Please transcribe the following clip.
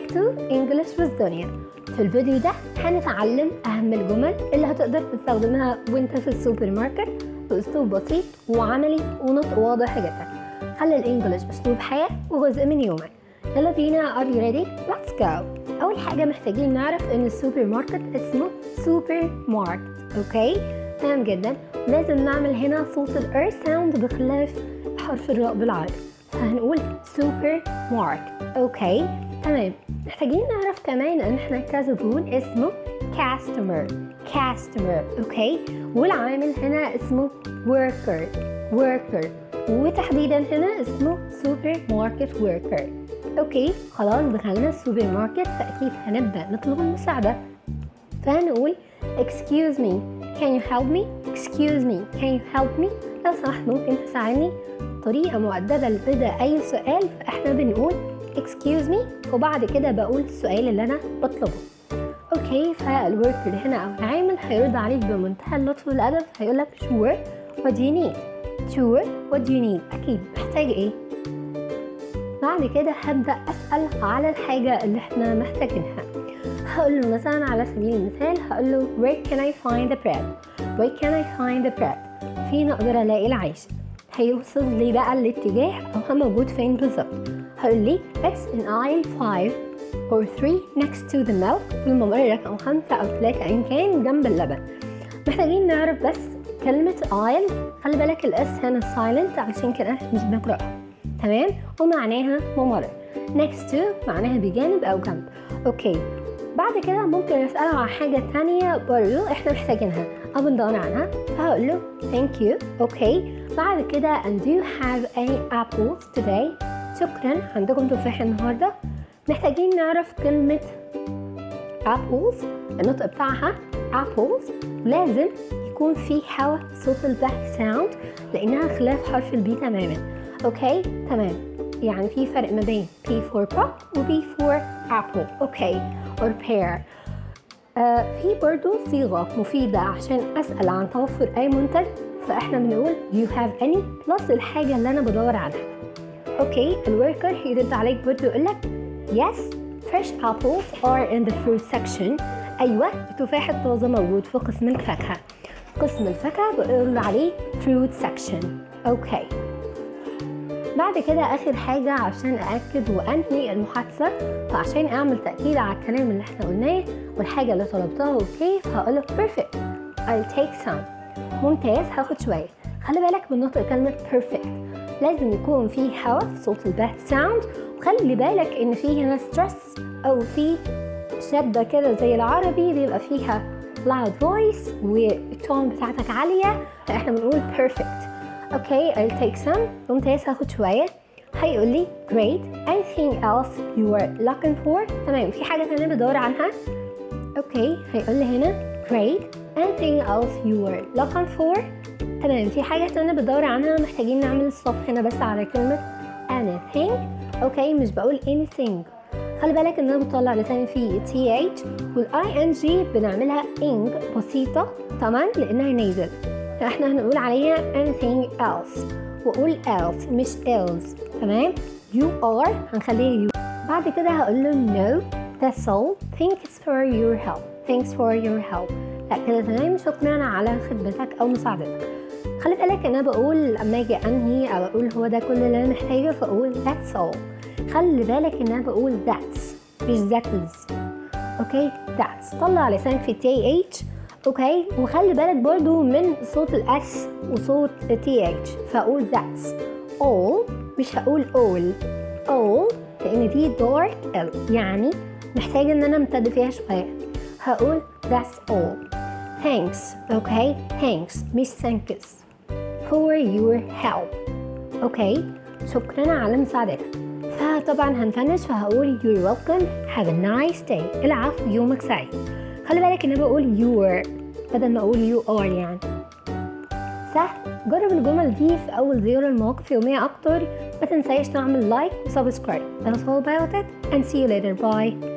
back to English with دنيا. في الفيديو ده هنتعلم أهم الجمل اللي هتقدر تستخدمها وانت في السوبر ماركت بأسلوب بسيط وعملي ونطق واضح جدا. خلي الإنجليش أسلوب حياة وجزء من يومك. يلا بينا. Are you ready? Let's go. أول حاجة محتاجين نعرف إن السوبر ماركت اسمه سوبر ماركت. أوكي؟ تمام جدا. لازم نعمل هنا صوت الإر ساوند بخلاف حرف الراء بالعربي. فهنقول سوبر ماركت. أوكي؟ تمام. محتاجين نعرف كمان ان احنا كزبون اسمه customer. اوكي؟ والعامل هنا اسمه worker وتحديدا هنا اسمه سوبر ماركت worker. اوكي؟ خلاص دخلنا السوبر ماركت فاكيد هنبدأ نطلب المساعدة. فهنقول excuse me can you help me لو سمحت ممكن تساعدني. طريقة مؤدبة لبدء اي سؤال فاحنا بنقول excuse me وبعد كده بقول السؤال اللي انا بطلبه. اوكي؟ فالوركر هنا او العامل هيرد عليك بمنتهى اللطف والادب، هيقولك sure what do you need اكيد محتاج ايه. بعد كده هبدأ اسأل على الحاجة اللي احنا محتاجينها. هقول له مثلا على سبيل المثال هقول له where can I find the bread فين اقدر الاقي العيش. هيوصل لي بقى الاتجاه او هو موجود فين بالظبط. هقول لي it's in aisle 5 or 3 next to the milk في الممر رقم 5 أو 3 أيا كان جنب اللبن. محتاجين نعرف بس كلمة aisle، خلي بالك الاس هنا silent علشان كده مش بنقرأها. تمام؟ ومعناها ممر. next to معناها بجانب أو جنب. أوكي، بعد كده ممكن أسأله على حاجة تانية برضو احنا محتاجينها أو بندور عنها. فهقول له thank you. أوكي، بعد كده and do you have any apples today؟ شكرا، عندكم تفاح النهارده. محتاجين نعرف كلمة apples النطق بتاعها apples، لازم يكون في هوا صوت الباك ساوند لأنها خلاف حرف البي تماما. أوكي؟ تمام، يعني في فرق ما بين P for pop و B for apple. أوكي؟ or pear. في برضو صيغة مفيدة عشان أسأل عن توفر أي منتج فإحنا بنقول do you have any plus الحاجة اللي أنا بدور عنها. اوكي، الوركر هيرد عليك برضه يقولك yes fresh apples are in the fruit section. ايوه التفاح الطازه موجود في قسم الفاكهه. قسم الفاكهه بقول عليه fruit section. اوكي، بعد كده اخر حاجه عشان ااكد وانهي المحادثه، فعشان اعمل تاكيد على الكلام اللي احنا قلناه والحاجه اللي طلبتها اوكي فهقول له perfect I'll take some. ممتاز، هاخد شويه. خلي بالك من نطق كلمه perfect، لازم يكون فيه هوا في صوت الباك ساوند، وخلي بالك ان فيه هنا ستريس او فيه شدة كده زي العربي بيبقى فيها loud voice والتون بتاعتك عالية فاحنا بنقول perfect. اوكي، I'll take some. ممتاز، هاخد شوية. هيقول لي great anything else you are looking for. تمام، في حاجة تانية بدور عنها. اوكي، هيقول لي هنا great anything else you are looking for. تمام، في حاجة تانية بدور عنها. محتاجين نعمل الصف هنا بس على كلمة anything. اوكي، مش بقول anything. خلي بالك ان انا بطلع لساني في th والing بنعملها ing بسيطة طبعا لانها نيزل، فاحنا هنقول عليها anything else واقول else مش else. تمام، you are هنخليه you. بعد كده هقول له no that's all thanks for your help. لا كده تمام، شكرا على خدمتك او مساعدتك. خلي بالك ان انا بقول لما اجي انهي او اقول هو ده كل اللي انا محتاجه فاقول that's all. خلي بالك ان انا بقول that's مش that is. اوكي، that's طلع لسانك في th. اوكي، وخلي بالك برضو من صوت الاس وصوت th فاقول that's all مش هقول all لان دي دارك ال يعني محتاج ان انا امتد فيها شويه. هقول that's all thanks. اوكي، thanks مش thanks for your help. اوكي، شكرا على مساعدتك. فطبعا هنفنش فهقول you're welcome have a nice day. العفو، يومك سعيد. خلي بالك ان انا بقول you're بدل ما اقول you are يعني. سهل، جرب الجمل دي في اول زيارة لمواقف يومية اكتر. ما تنساش تعمل لايك وسبسكرايب. That's all about it and see you later. Bye.